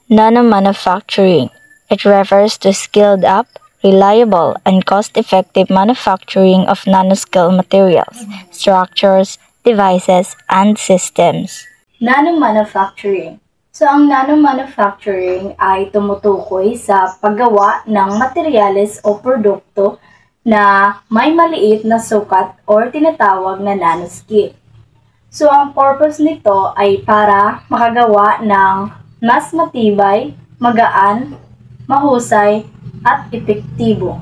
Nanomanufacturing. It refers to skilled up, reliable, and cost-effective manufacturing of nanoscale materials, structures, devices, and systems. Nanomanufacturing. So, ang nanomanufacturing ay tumutukoy sa paggawa ng materyales o produkto na may maliit na sukat or tinatawag na nanoscale. So, ang purpose nito ay para makagawa ng mas matibay, magaan, mahusay, at epektibo.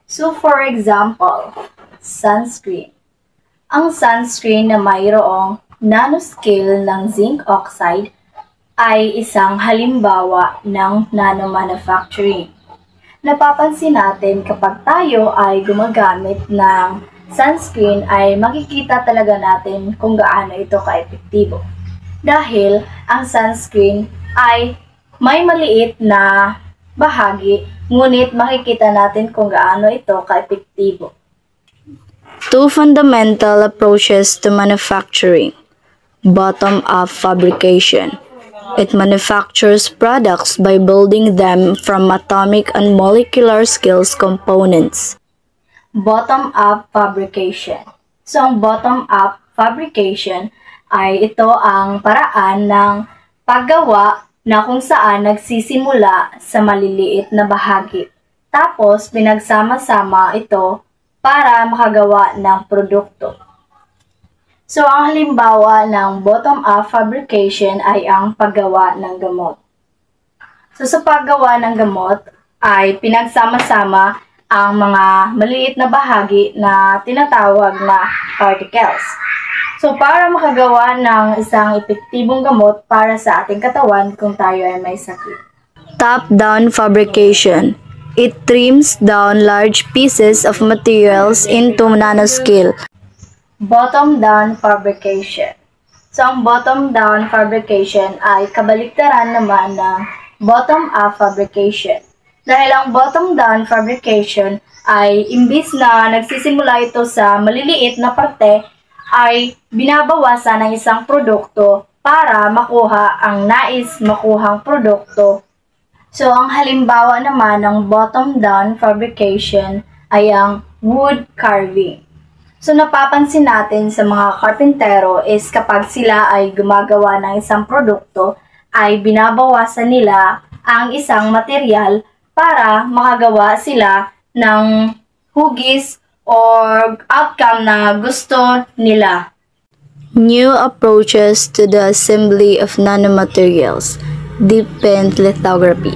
So, for example, sunscreen. Ang sunscreen na mayroong nanoscale ng zinc oxide ay isang halimbawa ng nanomanufacturing. Napapansin natin kapag tayo ay gumagamit ng sunscreen ay makikita talaga natin kung gaano ito ka-epektibo. Dahil ang sunscreen ay may maliit na bahagi, ngunit makikita natin kung gaano ito ka-epektibo. Two fundamental approaches to manufacturing. Bottom-up fabrication. It manufactures products by building them from atomic and molecular scales components. Bottom-up fabrication. So, ang bottom-up fabrication ay ito ang paraan ng paggawa na kung saan nagsisimula sa maliliit na bahagi. Tapos, pinagsama-sama ito para makagawa ng produkto. So, ang halimbawa ng bottom-up fabrication ay ang paggawa ng gamot. So, sa paggawa ng gamot ay pinagsama-sama ang mga maliit na bahagi na tinatawag na particles. So, para makagawa ng isang epektibong gamot para sa ating katawan kung tayo ay may sakit. Top-down fabrication. It trims down large pieces of materials into nanoscale. Bottom-down fabrication. So, ang bottom-down fabrication ay kabaliktaran naman ng bottom-up fabrication. Dahil ang bottom-down fabrication ay imbis na nagsisimula ito sa maliliit na parte, ay binabawasan ng isang produkto para makuha ang nais makuhang produkto. So, ang halimbawa naman ng bottom-down fabrication ay ang wood carving. So, napapansin natin sa mga karpintero is kapag sila ay gumagawa ng isang produkto, ay binabawasan nila ang isang material para makagawa sila ng hugis or outcome na gusto nila. New approaches to the assembly of nanomaterials. Deep pen lithography.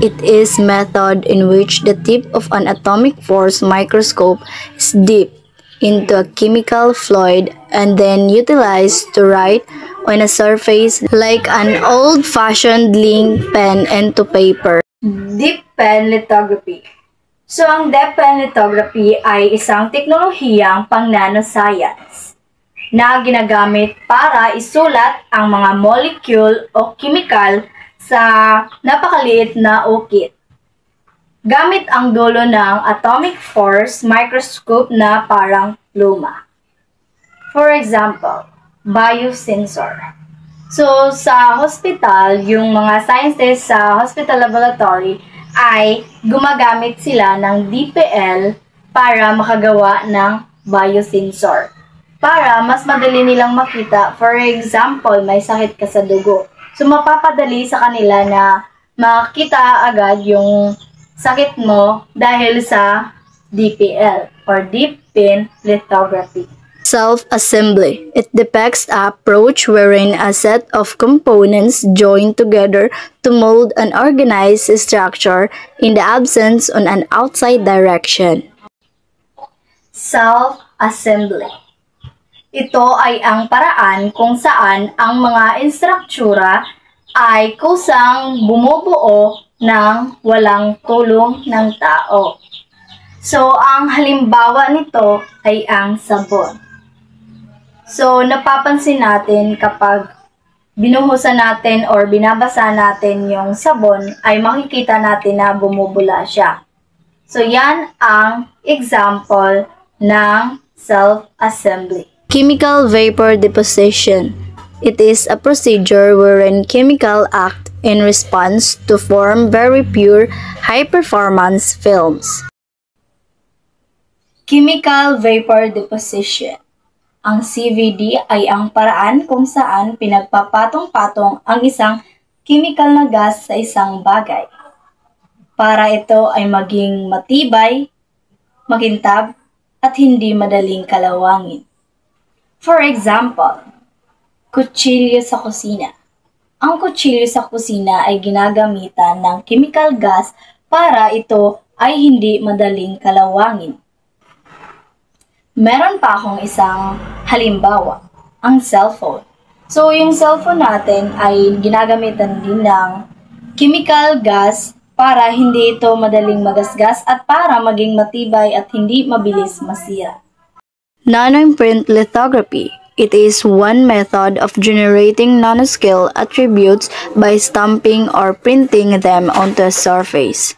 It is a method in which the tip of an atomic force microscope is dipped into a chemical fluid and then utilized to write on a surface like an old-fashioned ink pen into paper. Deep pen lithography. So, ang deep pen lithography ay isang teknolohiyang pang-nanoscience na ginagamit para isulat ang mga molecule o chemical sa napakaliit na ukit. Gamit ang dulo ng atomic force microscope na parang pluma. For example, biosensor. So, sa hospital, yung mga scientists sa hospital laboratory ay gumagamit sila ng DPL para makagawa ng biosensor. Para mas madali nilang makita, for example, may sakit ka sa dugo. So, mapapadali sa kanila na makita agad yung sakit mo dahil sa DPL or Deep Pen Lithography. Self-assembly. It depicts an approach wherein a set of components join together to mold an organized structure in the absence of an outside direction. Self-assembly. Ito ay ang paraan kung saan ang mga istruktura ay kusang bumubuo ng walang tulong ng tao. So, ang halimbawa nito ay ang sabon. So, napapansin natin kapag binuhusan natin or binabasa natin yung sabon, ay makikita natin na bumubula siya. So, yan ang example ng self-assembly. Chemical vapor deposition. It is a procedure wherein chemicals act in response to form very pure, high-performance films. Chemical vapor deposition. Ang CVD ay ang paraan kung saan pinagpapatong-patong ang isang chemical na gas sa isang bagay, para ito ay maging matibay, makintab, at hindi madaling kalawangin. For example, kutsilyo sa kusina. Ang kutsilyo sa kusina ay ginagamitan ng chemical gas para ito ay hindi madaling kalawangin. Meron pa akong isang halimbawa, ang cellphone. So, yung cellphone natin ay ginagamitan din ng chemical gas para hindi ito madaling magasgas at para maging matibay at hindi mabilis masira. Nanoimprint lithography. It is one method of generating nanoscale attributes by stamping or printing them onto a surface.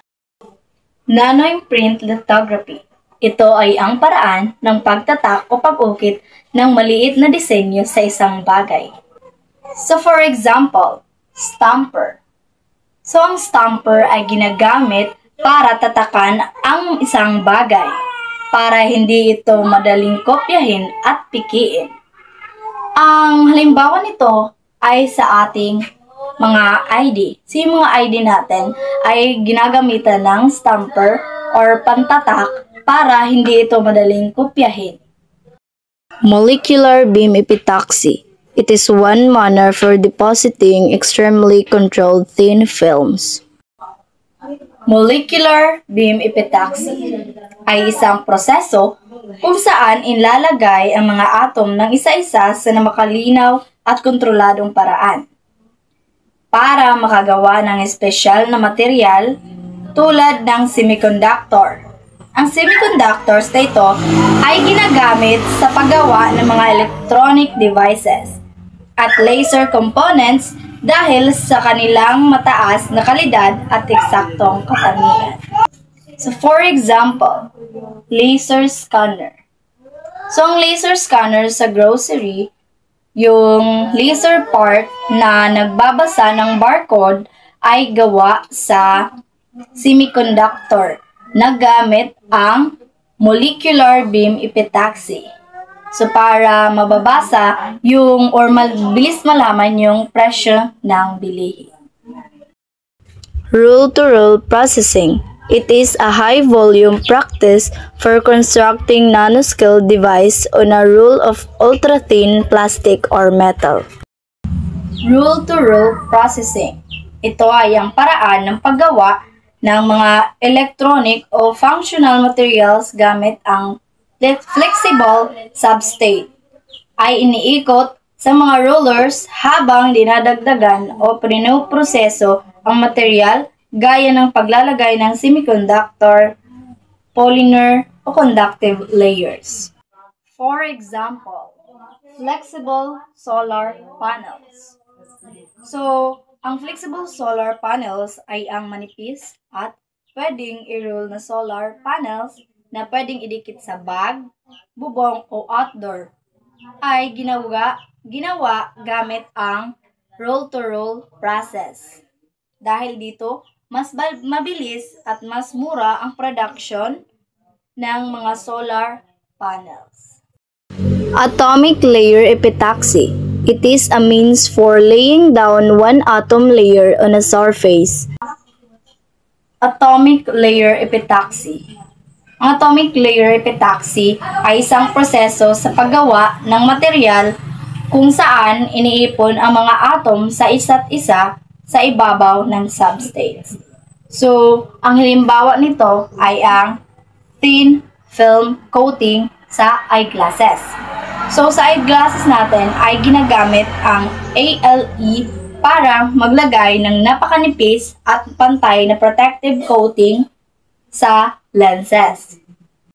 Nanoimprint lithography. Ito ay ang paraan ng pagtatak o pag-ukit ng maliit na disenyo sa isang bagay. So for example, stamper. So ang stamper ay ginagamit para tatakan ang isang bagay para hindi ito madaling kopyahin at pikiin. Ang halimbawa nito ay sa ating mga ID. So yung mga ID natin ay ginagamitan ng stamper or pantatak para hindi ito madaling kopyahin. Molecular beam epitaxy. It is one manner for depositing extremely controlled thin films. Molecular beam epitaxy ay isang proseso kung saan inlalagay ang mga atom ng isa-isa sa makalinaw at kontroladong paraan para makagawa ng espesyal na material tulad ng semiconductor. Ang semiconductors na ito ay ginagamit sa paggawa ng mga electronic devices at laser components dahil sa kanilang mataas na kalidad at eksaktong katangian. So for example, laser scanner. So ang laser scanner sa grocery, yung laser part na nagbabasa ng barcode ay gawa sa semiconductor na gamit ang molecular beam epitaxy. So para mababasa yung or mabilis malaman yung presyo ng bilihin. Roll-to-roll processing. It is a high-volume practice for constructing nanoscale device on a roll of ultra-thin plastic or metal. Roll-to-roll processing. Ito ay ang paraan ng paggawa ng mga electronic o functional materials gamit ang flexible substrate ay iniikot sa mga rollers habang dinadagdagan o pinoproseso ang material gaya ng paglalagay ng semiconductor, polymer o conductive layers. For example, flexible solar panels. So, ang flexible solar panels ay ang manipis at pwedeng i-roll na solar panels na pwedeng idikit sa bag, bubong o outdoor ay ginawa gamit ang roll-to-roll process. Dahil dito, mas mabilis at mas mura ang production ng mga solar panels. Atomic layer epitaxy. It is a means for laying down one atom layer on a surface. Atomic layer epitaxy. Ang atomic layer epitaxy ay isang proseso sa paggawa ng material kung saan iniipon ang mga atom sa isa't isa sa ibabaw ng substrates. So, ang halimbawa nito ay ang thin film coating sa eyeglasses. So, sa eyeglasses natin ay ginagamit ang ALE para maglagay ng napakanipis at pantay na protective coating sa lenses.